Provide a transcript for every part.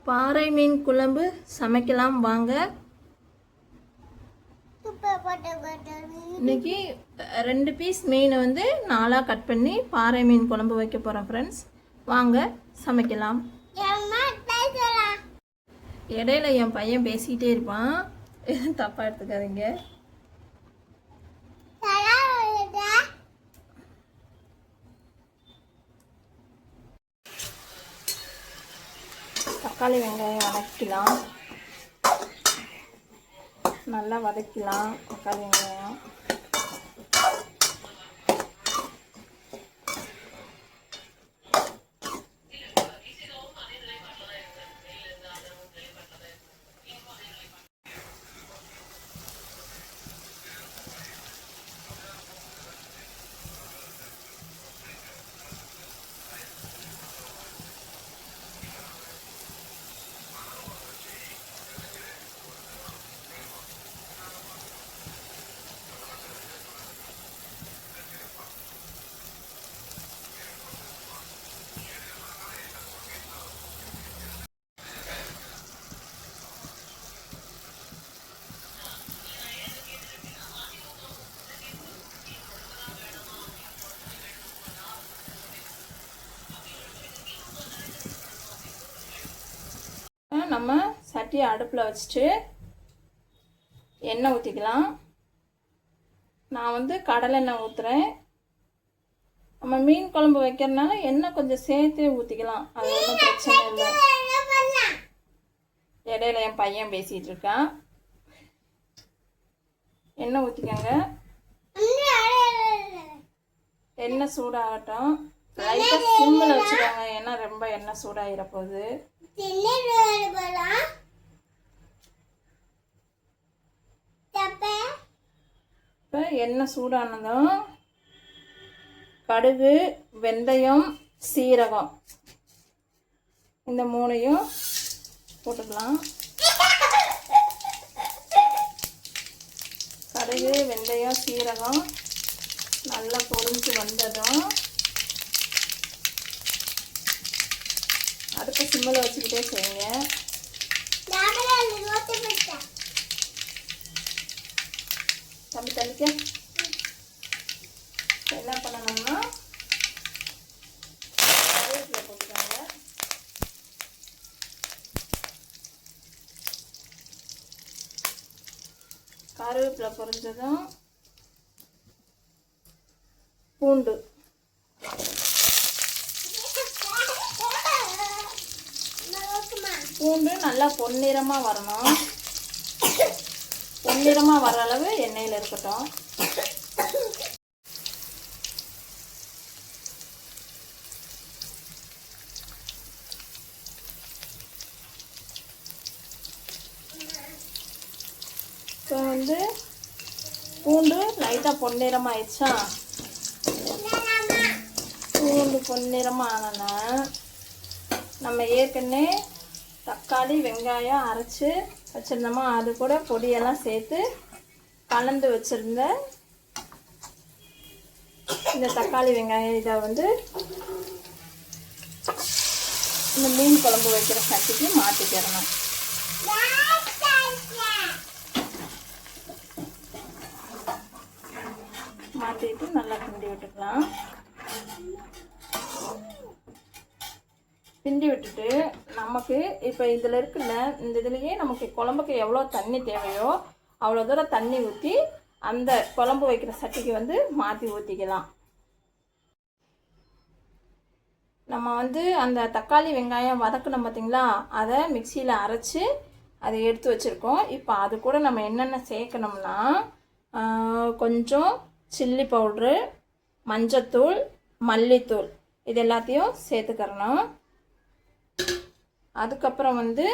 பாறை மீன் குழம்பு சமைக்கலாம் வாங்க. இன்னைக்கு 2 பீஸ் மீனை வந்து 4ஆக கட் பண்ணி பாறை மீன் குழம்பு வைக்க போகிறோம் ஃப்ரெண்ட்ஸ். வாங்க சமைக்கலாம். இடையில என் பையன் பேசிக்கிட்டே இருப்பான், எதுவும் தப்பாக எடுத்துக்காதீங்க. தக்காளி வெங்காயம் வதக்கலாம், நல்லா வதக்கலாம். தக்காளி வெங்காயம் நம்ம சட்டியை அடுப்பில் வச்சுட்டு எண்ணெய் ஊற்றிக்கலாம். நான் வந்து கடலெண்ணெய் ஊற்றுறேன். நம்ம மீன் குழம்பு வைக்கிறதுனால எண்ணெய் கொஞ்சம் சேர்த்தே ஊற்றிக்கலாம், அது ஒன்றும் பிரச்சனை இல்லை. இடையில என் பையன் பேசிகிட்டு இருக்கான். எண்ணெய் ஊற்றிக்கங்க. எண்ணெய் சூடாகட்டும். லைட்டாக சிம்மில் வச்சுக்கோங்க, ஏன்னா ரொம்ப எண்ணெய் சூடாகிற போகுது. இப்போ எண்ணெய் சூடானதும் கடுகு, வெந்தயம், சீரகம் இந்த 3ஐயும் போட்டுக்கலாம். கடுகு, வெந்தயம், சீரகம் நல்லா பொரிஞ்சு வந்ததும் அடுத்த சிம்மில் வச்சுக்கிட்டே செய்யுங்க. தம்பி தள்ளிக்க. என்ன பண்ணணும்னா கருவேப்பிலை போட்டுக்கோங்க. கருவேப்பிலை பொரிஞ்சதும் பூண்டு, பூண்டு நல்லா பொன்னிறமாக வரணும். பொன்னிறமாக வர அளவு எண்ணெயில் இருக்கட்டும். இப்போ வந்து பூண்டு லைட்டாக பொன்னிறமாக ஆயிடுச்சா, பூண்டு பொன்னிறமாக ஆனோன்னா நம்ம ஏற்கனவே தக்காளி வெங்காயம் அரைச்சி வச்சுருந்தோமா, அது கூட பொடியெல்லாம் சேர்த்து கலந்து வச்சுருந்த இந்த தக்காளி வெங்காயம் இதை வந்து இந்த மீன் குழம்பு வைக்கிற சட்டிக்கு மாற்றிக்கிறணும். மாற்றிட்டு நல்லா கிண்டி விட்டுக்கலாம். கிண்டி விட்டுட்டு நமக்கு இப்போ இதில் இருக்குல்ல, இந்த இதுலேயே நமக்கு குழம்புக்கு எவ்வளோ தண்ணி தேவையோ அவ்வளோ தூரம் தண்ணி ஊற்றி அந்த குழம்பு வைக்கிற சட்டிக்கு வந்து மாற்றி ஊற்றிக்கலாம். நம்ம வந்து அந்த தக்காளி வெங்காயம் வதக்கணும் பார்த்திங்களா, அதை மிக்சியில் அரைச்சி அதை எடுத்து வச்சுருக்கோம். இப்போ அது கூட நம்ம என்னென்ன சேர்க்கணும்னா கொஞ்சம் சில்லி பவுட்ரு, மஞ்சத்தூள், மல்லித்தூள் இது எல்லாத்தையும் சேர்த்துக்கிறணும். அதுக்கப்புறம் வந்து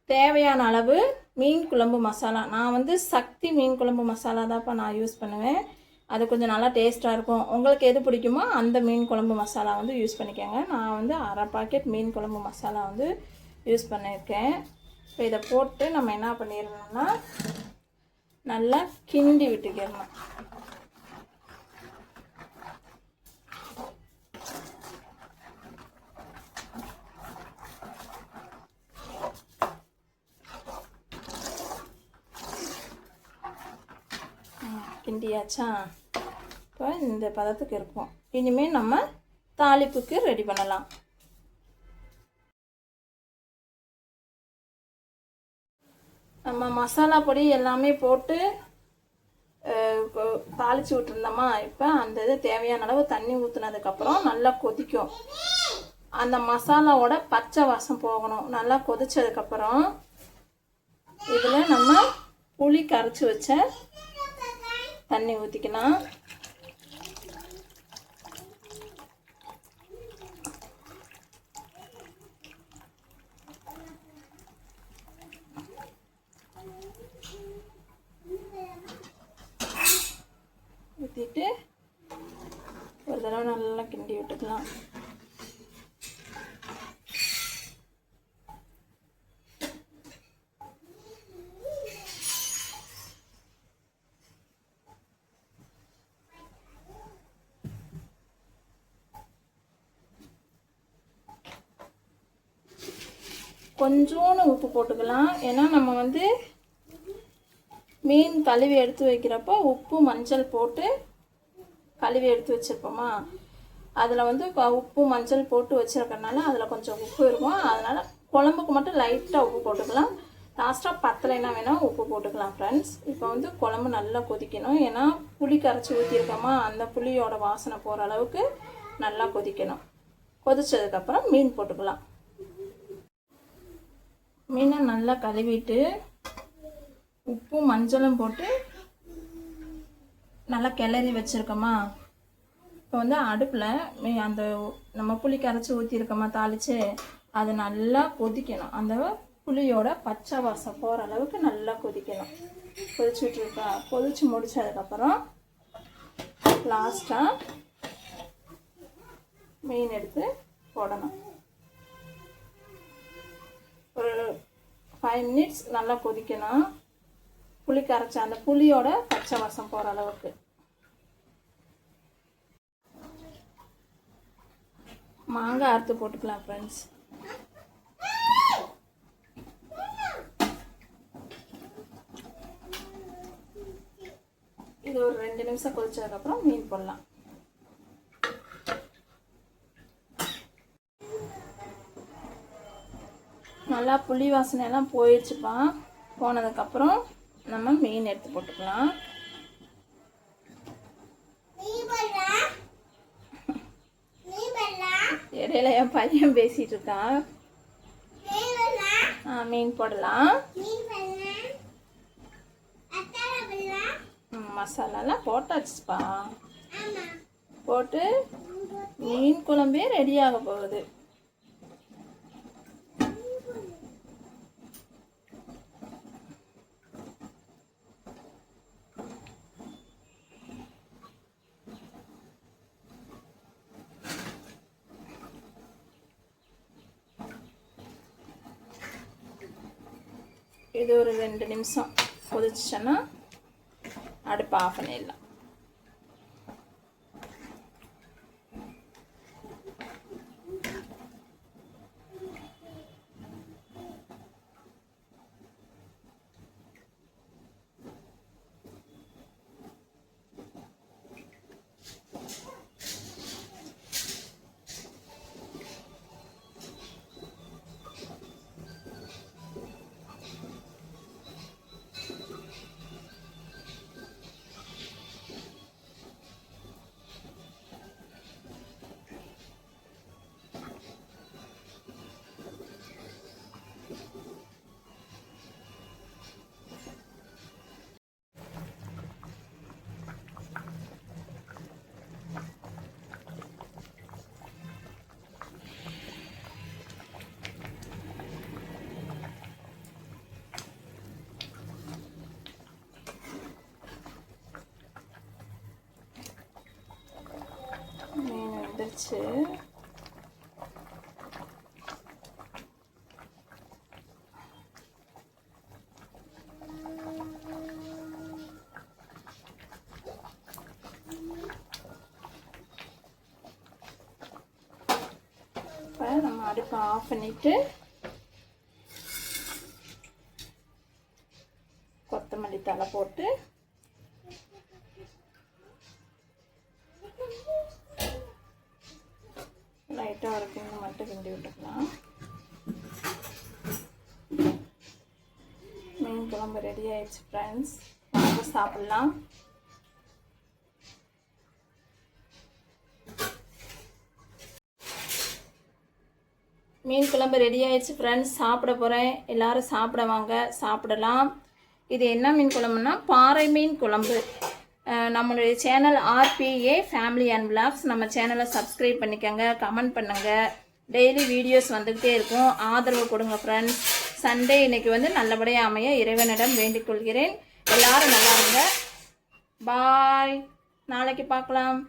தேவையான அளவு மீன் குழம்பு மசாலா. நான் வந்து சக்தி மீன் குழம்பு மசாலா தான்ப்பா நான் யூஸ் பண்ணுவேன். அது கொஞ்சம் நல்லா டேஸ்ட்டாக இருக்கும். உங்களுக்கு எது பிடிக்குமோ அந்த மீன் குழம்பு மசாலா வந்து யூஸ் பண்ணிக்கோங்க. நான் வந்து 1/2 பாக்கெட் மீன் குழம்பு மசாலா வந்து யூஸ் பண்ணியிருக்கேன். இப்போ இதை போட்டு நம்ம என்ன பண்ணிடணும்னா நல்லா கிண்டி விட்டுக்கிடணும். கிண்டியாச்சா. இப்போ இந்த பதத்துக்கு இருக்கும். இனிமேல் நம்ம தாளிப்புக்கு ரெடி பண்ணலாம். நம்ம மசாலா பொடி எல்லாமே போட்டு தாளித்து விட்டுருந்தோமா. இப்போ அந்த இது தேவையான அளவு தண்ணி ஊற்றுனதுக்கப்புறம் நல்லா கொதிக்கும். அந்த மசாலாவோட பச்சை வாசம் போகணும். நல்லா கொதிச்சதுக்கப்புறம் இதில் நம்ம புளி கரைச்சி வச்ச தண்ணி ஊற்றிக்கலாம். ஊற்றிட்டு ஒரு தடவை நல்லா கிண்டி விட்டுக்கலாம். கொஞ்சோண்டு உப்பு போட்டுக்கலாம். ஏன்னா நம்ம வந்து மீன் கழுவி எடுத்து வைக்கிறப்போ உப்பு மஞ்சள் போட்டு கழுவி எடுத்து வச்சுருப்போமா. அதில் வந்து உப்பு மஞ்சள் போட்டு வச்சுருக்கறனால அதில் கொஞ்சம் உப்பு இருக்கும். அதனால் குழம்புக்கு மட்டும் லைட்டாக உப்பு போட்டுக்கலாம். லாஸ்ட்டாக பத்தலைன்னா வேணால் உப்பு போட்டுக்கலாம் ஃப்ரெண்ட்ஸ். இப்போ வந்து குழம்பு நல்லா கொதிக்கணும். ஏன்னா புளி கரைச்சி ஊற்றிருக்கோமா, அந்த புளியோட வாசனை போகிற அளவுக்கு நல்லா கொதிக்கணும். கொதிச்சதுக்கப்புறம் மீன் போட்டுக்கலாம். மீனை நல்லா கழுவிட்டு உப்பு மஞ்சளும் போட்டு நல்லா கிளறி வச்சுருக்கோமா. இப்போ வந்து அடுப்பில் அந்த நம்ம புளி கரைச்சி ஊற்றிருக்கோமா தாளித்து, அது நல்லா கொதிக்கணும். அந்த புளியோட பச்சை வாசம் போகிற அளவுக்கு நல்லா கொதிக்கணும். கொதிச்சுட்ருக்கா. கொதித்து முடித்ததுக்கப்புறம் லாஸ்ட்டாக மீன் எடுத்து போடணும். ஒரு 5 minutes நல்லா கொதிக்கணும். புளி கரைச்ச அந்த புளியோட பச்சை வாசம் போகிற அளவுக்கு. மாங்காய் அறுத்து போட்டுக்கலாம் ஃப்ரெண்ட்ஸ். இது ஒரு 2 நிமிஷம் கொதிச்சதுக்கப்புறம் மீன் போடலாம். நல்லா புளி வாசனையெல்லாம் போயிடுச்சுப்பா. போனதுக்கப்புறம் நம்ம மீன் எடுத்து போட்டுக்கலாம். இடையில என் பையன் பேசிட்டு இருக்கான். மீன் போடலாம். மசாலாலாம் போட்டாச்சுப்பா. போட்டு மீன் குழம்பே ரெடியாக போகுது. இது ஒரு 2 நிமிஷம் கொதிச்சுன்னா அடுப்பு ஆஃப் பண்ணிடலாம். வந்துருச்சு. இப்போ நம்ம அடுப்பை ஆஃப் பண்ணிட்டு கொத்தமல்லி தழை போட்டு லைட்டாக ஒரு கிண்ணு மட்டும் கிண்டி விட்டுக்கலாம். மீன் குழம்பு ரெடி ஆயிடுச்சு ஃப்ரெண்ட்ஸ். வாங்க சாப்பிட்லாம். மீன் குழம்பு ரெடி ஆயிடுச்சு ஃப்ரெண்ட்ஸ். சாப்பிட போகிறேன். எல்லோரும் சாப்பிட வாங்க, சாப்பிடலாம். இது என்ன மீன் குழம்புனா பாறை மீன் குழம்பு. நம்மளுடைய channel RPA family and vlogs. நம்ம சேனலை சப்ஸ்கிரைப் பண்ணிக்கோங்க, கமெண்ட் பண்ணுங்கள். டெய்லி வீடியோஸ் வந்துக்கிட்டே இருக்கும். ஆதரவு கொடுங்க ஃப்ரெண்ட்ஸ். சண்டே இன்னைக்கு வந்து நல்லபடியாக அமைய இறைவனிடம் வேண்டிக் கொள்கிறேன். எல்லாரும் நல்லா இருங்க. பாய். நாளைக்கு பார்க்கலாம்.